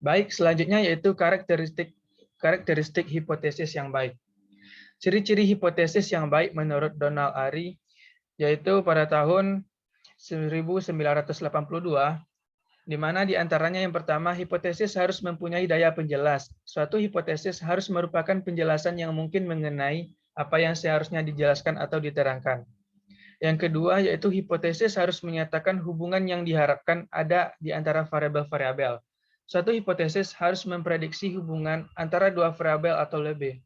Baik, selanjutnya yaitu karakteristik hipotesis yang baik. Ciri-ciri hipotesis yang baik menurut Donald Ari yaitu pada tahun 1982, di mana diantaranya yang pertama, hipotesis harus mempunyai daya penjelas. Suatu hipotesis harus merupakan penjelasan yang mungkin mengenai apa yang seharusnya dijelaskan atau diterangkan. Yang kedua, yaitu hipotesis harus menyatakan hubungan yang diharapkan ada di antara variabel-variabel. Suatu hipotesis harus memprediksi hubungan antara dua variabel atau lebih.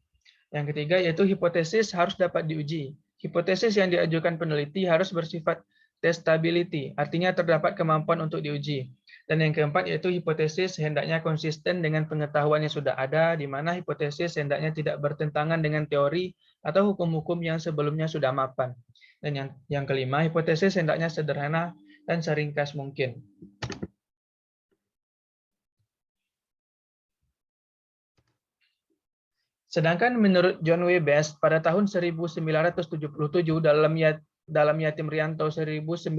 Yang ketiga, yaitu hipotesis harus dapat diuji. Hipotesis yang diajukan peneliti harus bersifat testability, artinya terdapat kemampuan untuk diuji. Dan yang keempat, yaitu hipotesis hendaknya konsisten dengan pengetahuan yang sudah ada, di mana hipotesis hendaknya tidak bertentangan dengan teori atau hukum-hukum yang sebelumnya sudah mapan. Dan yang kelima, hipotesis hendaknya sederhana dan seringkas mungkin. Sedangkan menurut John W. Best pada tahun 1977 dalam Yatim Rianto 1996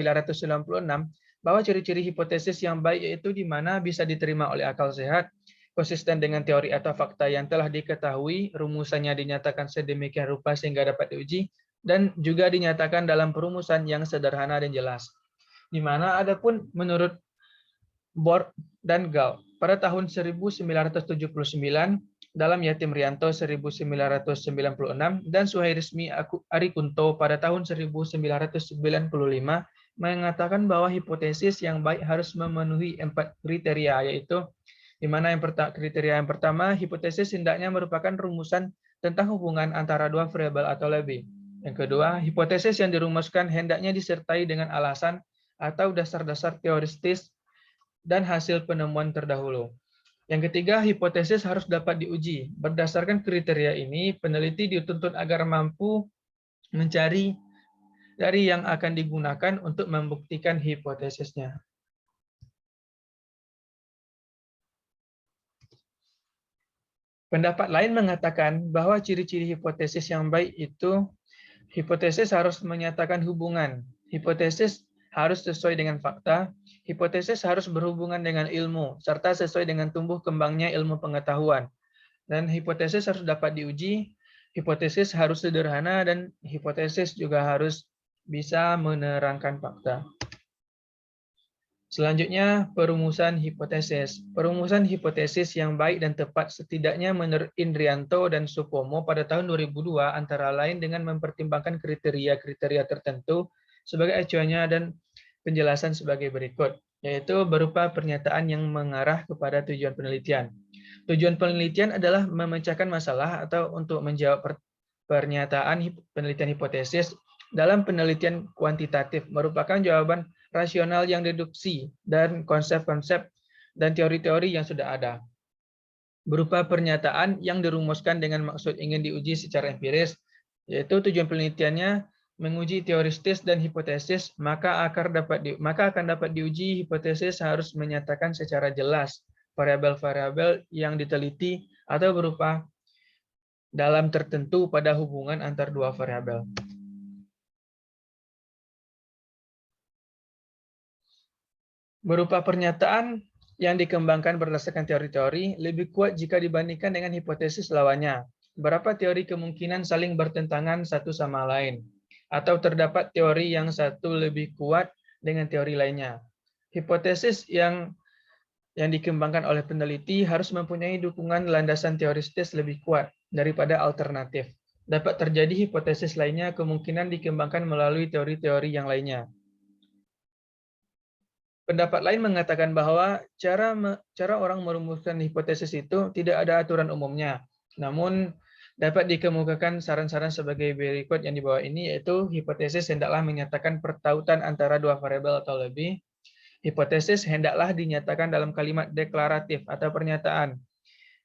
bahwa ciri-ciri hipotesis yang baik yaitu di mana bisa diterima oleh akal sehat, konsisten dengan teori atau fakta yang telah diketahui, rumusannya dinyatakan sedemikian rupa sehingga dapat diuji, dan juga dinyatakan dalam perumusan yang sederhana dan jelas. Di mana adapun menurut Bort dan Gall pada tahun 1979 dalam Yatim Rianto 1996 dan Suhairismi Arikunto pada tahun 1995 mengatakan bahwa hipotesis yang baik harus memenuhi 4 kriteria, yaitu di mana kriteria yang pertama, hipotesis hendaknya merupakan rumusan tentang hubungan antara dua variabel atau lebih. Yang kedua, hipotesis yang dirumuskan hendaknya disertai dengan alasan atau dasar-dasar teoristis dan hasil penemuan terdahulu. Yang ketiga, hipotesis harus dapat diuji. Berdasarkan kriteria ini, peneliti dituntut agar mampu mencari dari yang akan digunakan untuk membuktikan hipotesisnya. Pendapat lain mengatakan bahwa ciri-ciri hipotesis yang baik itu, hipotesis harus menyatakan hubungan. Hipotesis harus sesuai dengan fakta. Hipotesis harus berhubungan dengan ilmu, serta sesuai dengan tumbuh kembangnya ilmu pengetahuan. Dan hipotesis harus dapat diuji, hipotesis harus sederhana, dan hipotesis juga harus bisa menerangkan fakta. Selanjutnya, perumusan hipotesis. Perumusan hipotesis yang baik dan tepat setidaknya menurut Indrianto dan Supomo pada tahun 2002 antara lain dengan mempertimbangkan kriteria-kriteria tertentu sebagai acuannya dan penjelasan sebagai berikut, yaitu berupa pernyataan yang mengarah kepada tujuan penelitian. Tujuan penelitian adalah memecahkan masalah atau untuk menjawab pernyataan penelitian hipotesis. Dalam penelitian kuantitatif merupakan jawaban rasional yang deduksi dan konsep-konsep dan teori-teori yang sudah ada. Berupa pernyataan yang dirumuskan dengan maksud ingin diuji secara empiris, yaitu tujuan penelitiannya menguji teoristis dan hipotesis, maka akan dapat diuji. Hipotesis harus menyatakan secara jelas variabel-variabel yang diteliti atau berupa dalam tertentu pada hubungan antar dua variabel. Berupa pernyataan yang dikembangkan berdasarkan teori-teori lebih kuat jika dibandingkan dengan hipotesis lawannya. Beberapa teori kemungkinan saling bertentangan satu sama lain, atau terdapat teori yang satu lebih kuat dengan teori lainnya. Hipotesis yang dikembangkan oleh peneliti harus mempunyai dukungan landasan teoristis lebih kuat daripada alternatif. Dapat terjadi hipotesis lainnya kemungkinan dikembangkan melalui teori-teori yang lainnya. Pendapat lain mengatakan bahwa cara orang merumuskan hipotesis itu tidak ada aturan umumnya. Namun dapat dikemukakan saran-saran sebagai berikut yang di bawah ini, yaitu hipotesis hendaklah menyatakan pertautan antara dua variabel atau lebih. Hipotesis hendaklah dinyatakan dalam kalimat deklaratif atau pernyataan.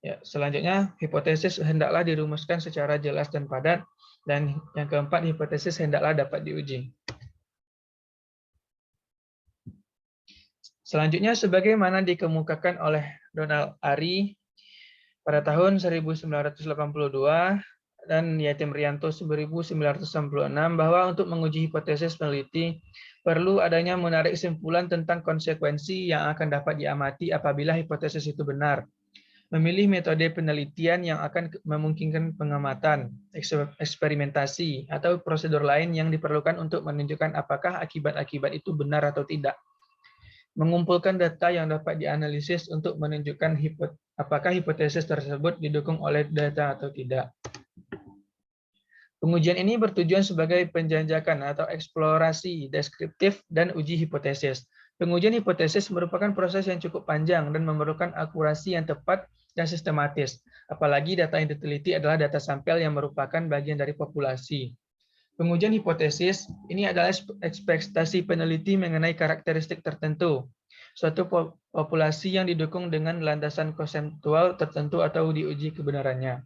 Ya, selanjutnya, hipotesis hendaklah dirumuskan secara jelas dan padat. Dan yang keempat, hipotesis hendaklah dapat diuji. Selanjutnya, sebagaimana dikemukakan oleh Donald Ari pada tahun 1982 dan Yatim Rianto 1996 bahwa untuk menguji hipotesis peneliti perlu adanya menarik kesimpulan tentang konsekuensi yang akan dapat diamati apabila hipotesis itu benar. Memilih metode penelitian yang akan memungkinkan pengamatan, eksperimentasi, atau prosedur lain yang diperlukan untuk menunjukkan apakah akibat-akibat itu benar atau tidak. Mengumpulkan data yang dapat dianalisis untuk menunjukkan apakah hipotesis tersebut didukung oleh data atau tidak. Pengujian ini bertujuan sebagai penjajakan atau eksplorasi deskriptif dan uji hipotesis. Pengujian hipotesis merupakan proses yang cukup panjang dan memerlukan akurasi yang tepat dan sistematis. Apalagi data yang diteliti adalah data sampel yang merupakan bagian dari populasi. Pengujian hipotesis ini adalah ekspektasi peneliti mengenai karakteristik tertentu, suatu populasi yang didukung dengan landasan konseptual tertentu atau diuji kebenarannya.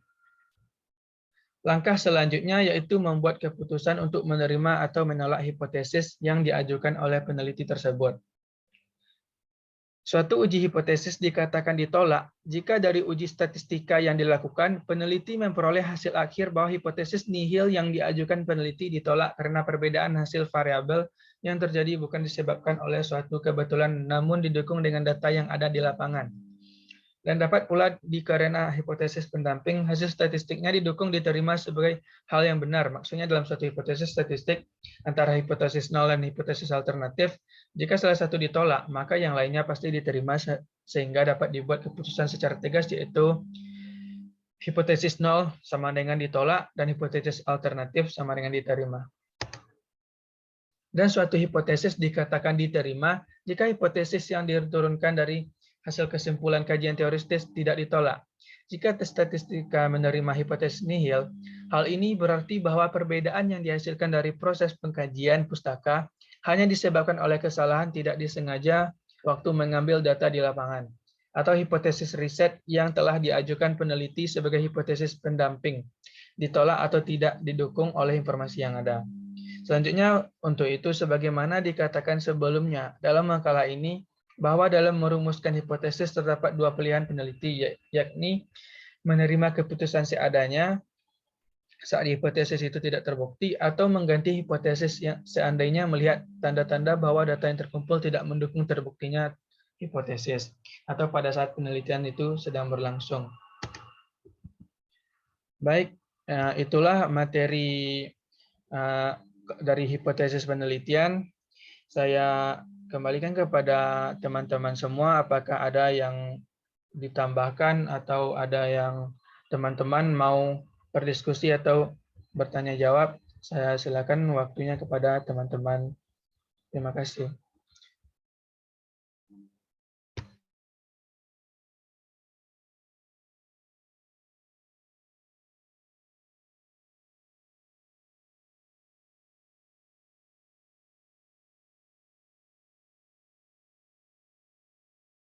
Langkah selanjutnya yaitu membuat keputusan untuk menerima atau menolak hipotesis yang diajukan oleh peneliti tersebut. Suatu uji hipotesis dikatakan ditolak jika dari uji statistika yang dilakukan, peneliti memperoleh hasil akhir bahwa hipotesis nihil yang diajukan peneliti ditolak karena perbedaan hasil variabel yang terjadi bukan disebabkan oleh suatu kebetulan, namun didukung dengan data yang ada di lapangan. Dan dapat pula karena hipotesis pendamping, hasil statistiknya didukung diterima sebagai hal yang benar. Maksudnya dalam suatu hipotesis statistik antara hipotesis nol dan hipotesis alternatif, jika salah satu ditolak, maka yang lainnya pasti diterima sehingga dapat dibuat keputusan secara tegas, yaitu hipotesis nol sama dengan ditolak dan hipotesis alternatif sama dengan diterima. Dan suatu hipotesis dikatakan diterima jika hipotesis yang diturunkan dari hasil kesimpulan kajian teoritis tidak ditolak. Jika tes statistika menerima hipotesis nihil, hal ini berarti bahwa perbedaan yang dihasilkan dari proses pengkajian pustaka hanya disebabkan oleh kesalahan tidak disengaja waktu mengambil data di lapangan, atau hipotesis riset yang telah diajukan peneliti sebagai hipotesis pendamping, ditolak atau tidak didukung oleh informasi yang ada. Selanjutnya, untuk itu, sebagaimana dikatakan sebelumnya dalam makalah ini, bahwa dalam merumuskan hipotesis terdapat dua pilihan peneliti, yakni menerima keputusan seadanya saat hipotesis itu tidak terbukti, atau mengganti hipotesis yang seandainya melihat tanda-tanda bahwa data yang terkumpul tidak mendukung terbuktinya hipotesis, atau pada saat penelitian itu sedang berlangsung. Baik, itulah materi dari hipotesis penelitian. Saya kembalikan kepada teman-teman semua, apakah ada yang ditambahkan atau ada yang teman-teman mau berdiskusi atau bertanya jawab. Saya silakan waktunya kepada teman-teman. Terima kasih.